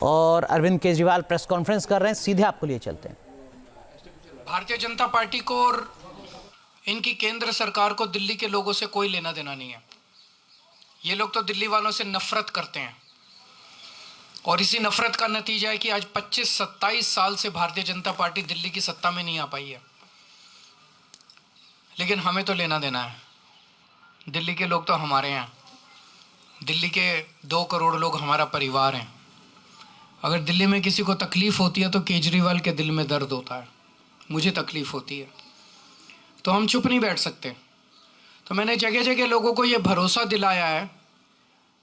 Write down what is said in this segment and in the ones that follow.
और Arvind Kejriwal press conference कर रहे हैं, सीधे आपको लिए चलते हैं। भारतीय जनता पार्टी को और इनकी केंद्र सरकार को दिल्ली के लोगों से कोई लेना देना नहीं है। ये लोग तो दिल्ली वालों से नफरत करते हैं और इसी नफरत का नतीजा है कि आज 25-27 साल से भारतीय जनता पार्टी दिल्ली की सत्ता में नहीं आ पाई है। लेकिन हमें तो लेना देना है। दिल्ली के लोग तो हमारे हैं। दिल्ली के 2 करोड़ लोग हमारा परिवार हैं। अगर दिल्ली में किसी को तकलीफ होती है तो केजरीवाल के दिल में दर्द होता है, मुझे तकलीफ होती है, तो हम चुप नहीं बैठ सकते। तो मैंने जगह जगह लोगों को ये भरोसा दिलाया है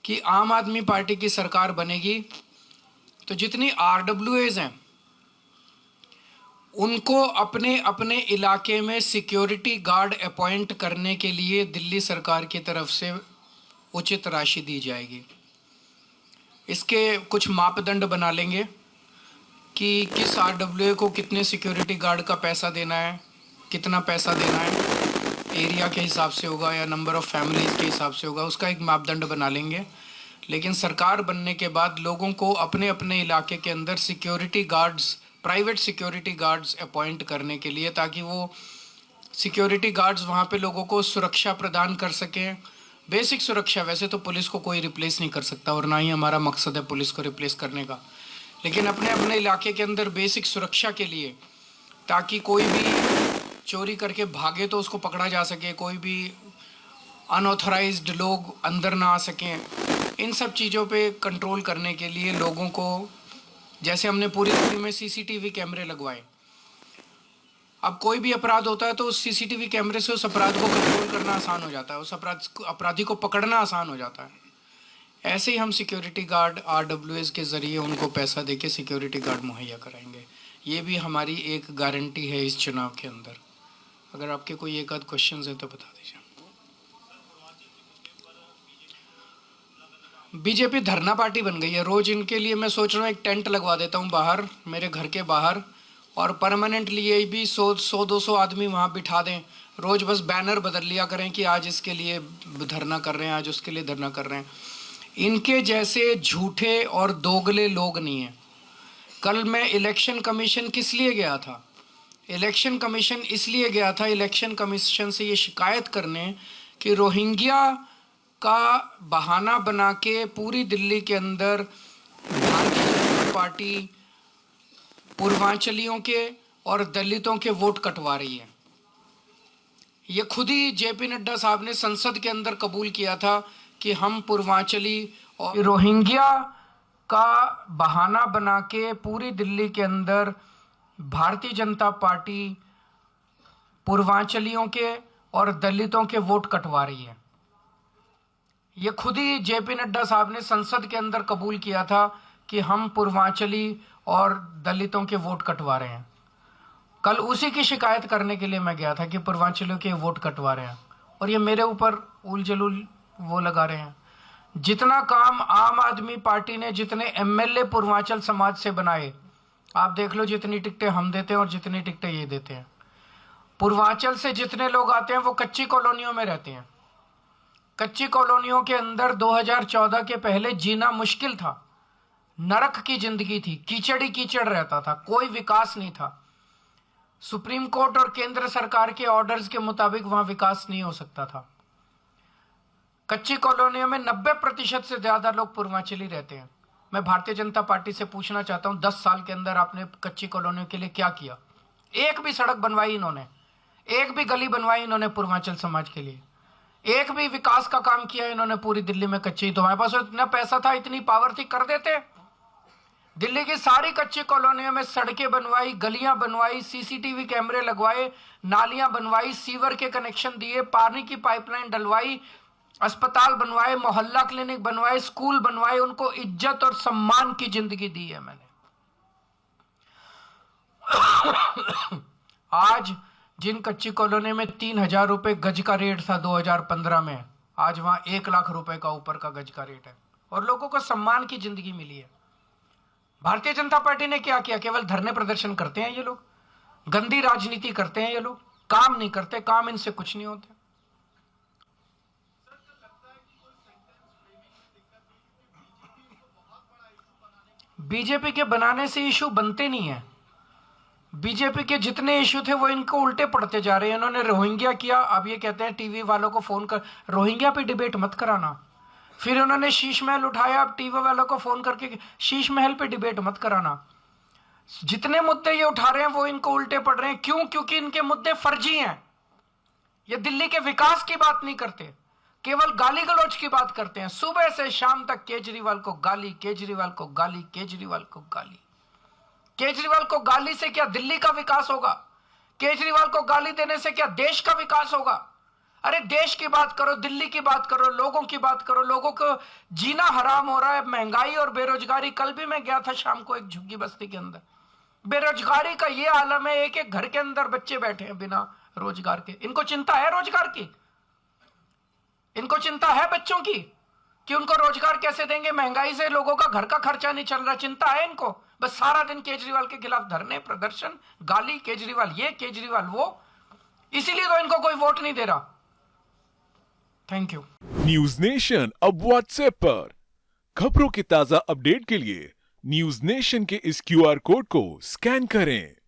कि आम आदमी पार्टी की सरकार बनेगी तो जितनी RWAs हैं उनको अपने अपने इलाके में सिक्योरिटी गार्ड अपॉइंट करने के लिए दिल्ली सरकार की तरफ से उचित राशि दी जाएगी। इसके कुछ मापदंड बना लेंगे कि किस RWA को कितने सिक्योरिटी गार्ड का पैसा देना है, कितना पैसा देना है, एरिया के हिसाब से होगा या नंबर ऑफ़ फैमिलीज़ के हिसाब से होगा, उसका एक मापदंड बना लेंगे। लेकिन सरकार बनने के बाद लोगों को अपने अपने इलाके के अंदर security guards, private security guards appoint करने के लिए, ताकि वो सिक्योरिटी गार्ड्स वहाँ पे लोगों को सुरक्षा प्रदान कर सकें। बेसिक सुरक्षा, वैसे तो पुलिस को कोई रिप्लेस नहीं कर सकता और ना ही हमारा मकसद है पुलिस को रिप्लेस करने का, लेकिन अपने अपने इलाके के अंदर बेसिक सुरक्षा के लिए, ताकि कोई भी चोरी करके भागे तो उसको पकड़ा जा सके, कोई भी अनऑथराइज्ड लोग अंदर ना आ सकें। इन सब चीज़ों पे कंट्रोल करने के लिए लोगों को, जैसे हमने पूरी दिल्ली में CCTV कैमरे लगवाए, अब कोई भी अपराध होता है तो उस CCTV कैमरे से उस अपराध को कंट्रोल करना आसान हो जाता है, उस अपराधी को पकड़ना आसान हो जाता है। ऐसे ही हम सिक्योरिटी गार्ड RWAs के ज़रिए उनको पैसा देके सिक्योरिटी गार्ड मुहैया कराएंगे। ये भी हमारी एक गारंटी है इस चुनाव के अंदर। अगर आपके कोई एक आध क्वेश्चन है तो बता दीजिए। बीजेपी धरना पार्टी बन गई है। रोज़ इनके लिए मैं सोच रहा हूँ एक टेंट लगवा देता हूँ बाहर, मेरे घर के बाहर, और परमानेंटली ये भी 100-200 आदमी वहाँ बिठा दें। रोज़ बस बैनर बदल लिया करें कि आज इसके लिए धरना कर रहे हैं, आज उसके लिए धरना कर रहे हैं। इनके जैसे झूठे और दोगले लोग नहीं हैं। कल मैं इलेक्शन कमीशन किस लिए गया था? इलेक्शन कमीशन इसलिए गया था, इलेक्शन कमीशन से ये शिकायत करने कि रोहिंग्या का बहाना बना के पूरी दिल्ली के अंदर भारतीय जनता पार्टी पूर्वांचलियों के और दलितों के वोट कटवा रही है। ये खुद ही JP नड्डा साहब ने संसद के अंदर कबूल किया था कि हम पूर्वांचली और रोहिंग्या का बहाना बना के पूरी दिल्ली के अंदर भारतीय जनता पार्टी पूर्वांचलियों के और दलितों के वोट कटवा रही है। ये खुद ही JP नड्डा साहब ने संसद के अंदर कबूल किया था कि हम पूर्वांचली और दलितों के वोट कटवा रहे हैं। कल उसी की शिकायत करने के लिए मैं गया था कि पूर्वांचलियों के वोट कटवा रहे हैं, और ये मेरे ऊपर उल जलूल वो लगा रहे हैं। जितना काम आम आदमी पार्टी ने, जितने MLA पूर्वांचल समाज से बनाए, आप देख लो जितनी टिकटें हम देते हैं और जितनी टिकटें ये देते हैं। पूर्वांचल से जितने लोग आते हैं वो कच्ची कॉलोनियों में रहते हैं। कच्ची कॉलोनियों के अंदर 2014 के पहले जीना मुश्किल था, नरक की जिंदगी थी, कीचड़ ही कीचड़ रहता था, कोई विकास नहीं था। सुप्रीम कोर्ट और केंद्र सरकार के ऑर्डर्स के मुताबिक वहां विकास नहीं हो सकता था। कच्ची कॉलोनियों में 90% से ज्यादा लोग पूर्वांचली रहते हैं। मैं भारतीय जनता पार्टी से पूछना चाहता हूं, 10 साल के अंदर आपने कच्ची कॉलोनियों के लिए क्या किया? एक भी सड़क बनवाई इन्होंने? एक भी गली बनवाई इन्होंने पूर्वांचल समाज के लिए? एक भी विकास का काम किया इन्होंने पूरी दिल्ली में? कच्ची, तो हमारे पास इतना पैसा था, इतनी पावर थी, कर देते। दिल्ली की सारी कच्ची कॉलोनियों में सड़कें बनवाई, गलियां बनवाई, CCTV कैमरे लगवाए, नालियां बनवाई, सीवर के कनेक्शन दिए, पानी की पाइपलाइन डलवाई, अस्पताल बनवाए, मोहल्ला क्लिनिक बनवाए, स्कूल बनवाए, उनको इज्जत और सम्मान की जिंदगी दी है मैंने। आज जिन कच्ची कॉलोनी में 3,000 रुपए गज का रेट था 2015 में, आज वहां 1 लाख रुपए का ऊपर का गज का रेट है, और लोगों को सम्मान की जिंदगी मिली है। भारतीय जनता पार्टी ने क्या किया? केवल धरने प्रदर्शन करते हैं ये लोग, गंदी राजनीति करते हैं ये लोग, काम नहीं करते, काम इनसे कुछ नहीं होते। बीजेपी के बनाने से इशू बनते नहीं है। बीजेपी के जितने इशू थे वो इनको उल्टे पड़ते जा रहे हैं। इन्होंने रोहिंग्या किया, अब ये कहते हैं टीवी वालों को फोन कर रोहिंग्या पे डिबेट मत कराना। फिर उन्होंने शीश महल उठाया, अब टीवी वालों को फोन करके शीश महल पे डिबेट मत कराना। जितने मुद्दे ये उठा रहे हैं वो इनको उल्टे पड़ रहे हैं। क्यों? क्योंकि इनके मुद्दे फर्जी हैं। ये दिल्ली के विकास की बात नहीं करते, केवल गाली गलौज की बात करते हैं। सुबह से शाम तक केजरीवाल को गाली, केजरीवाल को गाली, केजरीवाल को गाली। केजरीवाल को गाली से क्या दिल्ली का विकास होगा? केजरीवाल को गाली देने से क्या देश का विकास होगा? अरे देश की बात करो, दिल्ली की बात करो, लोगों की बात करो। लोगों को जीना हराम हो रहा है, महंगाई और बेरोजगारी। कल भी मैं गया था शाम को एक झुग्गी बस्ती के अंदर, बेरोजगारी का ये आलम है। एक एक घर के अंदर बच्चे बैठे हैं बिना रोजगार के। इनको चिंता है रोजगार की? इनको चिंता है बच्चों की कि उनको रोजगार कैसे देंगे? महंगाई से लोगों का घर का खर्चा नहीं चल रहा, चिंता है इनको? बस सारा दिन केजरीवाल के खिलाफ धरने, प्रदर्शन, गाली, केजरीवाल ये, केजरीवाल वो। इसीलिए तो इनको कोई वोट नहीं दे रहा। Thank you. न्यूज नेशन अब व्हाट्सएप पर खबरों के ताजा अपडेट के लिए न्यूज नेशन के इस QR कोड को स्कैन करें।